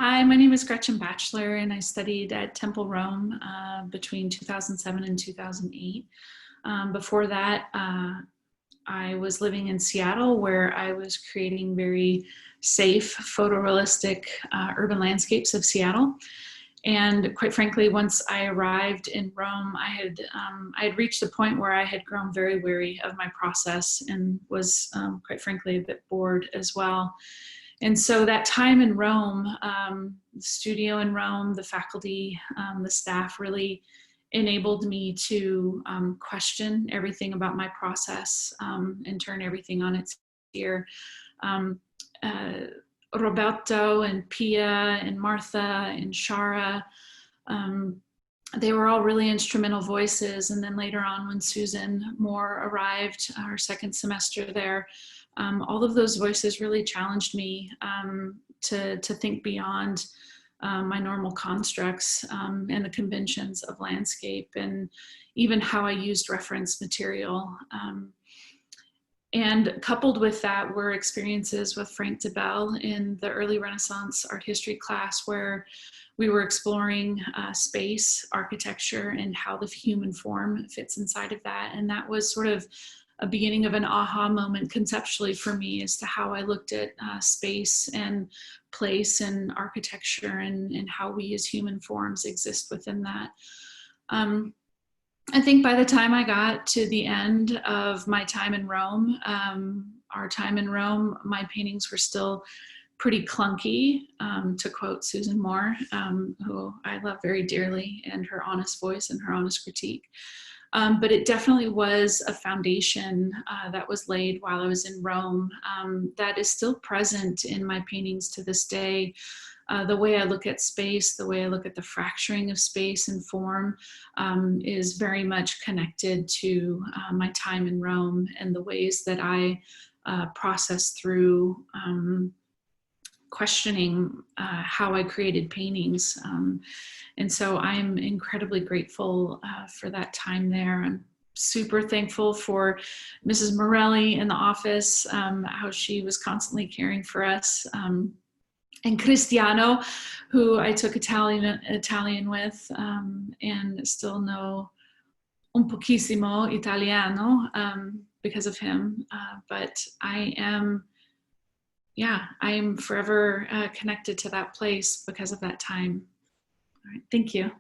Hi, my name is Gretchen Batcheller, and I studied at Temple Rome between 2007 and 2008. Before that, I was living in Seattle, where I was creating very safe, photorealistic urban landscapes of Seattle. And quite frankly, once I arrived in Rome, I had reached a point where I had grown very weary of my process and was quite frankly a bit bored as well. And so that time in Rome, the studio in Rome, the faculty, the staff really enabled me to question everything about my process and turn everything on its ear. Um, uh, Roberto and Pia and Martha and Shara, they were all really instrumental voices. And then later on, when Susan Moore arrived, our second semester there, all of those voices really challenged me to think beyond my normal constructs and the conventions of landscape, and even how I used reference material. And coupled with that were experiences with Frank DeBell in the early Renaissance art history class, where we were exploring space, architecture, and how the human form fits inside of that. And that was sort of a beginning of an aha moment conceptually for me as to how I looked at space and place and architecture, and how we as human forms exist within that. I think by the time I got to the end of my time in Rome, our time in Rome, my paintings were still pretty clunky, to quote Susan Moore, who I love very dearly, and her honest voice and her honest critique. But it definitely was a foundation that was laid while I was in Rome that is still present in my paintings to this day. The way I look at space, the way I look at the fracturing of space and form is very much connected to my time in Rome and the ways that I process through questioning how I created paintings. And so I'm incredibly grateful for that time there. I'm super thankful for Mrs. Morelli in the office, how she was constantly caring for us. And Cristiano, who I took Italian with, and still know un pochissimo Italiano because of him. But I am forever connected to that place because of that time. All right, thank you.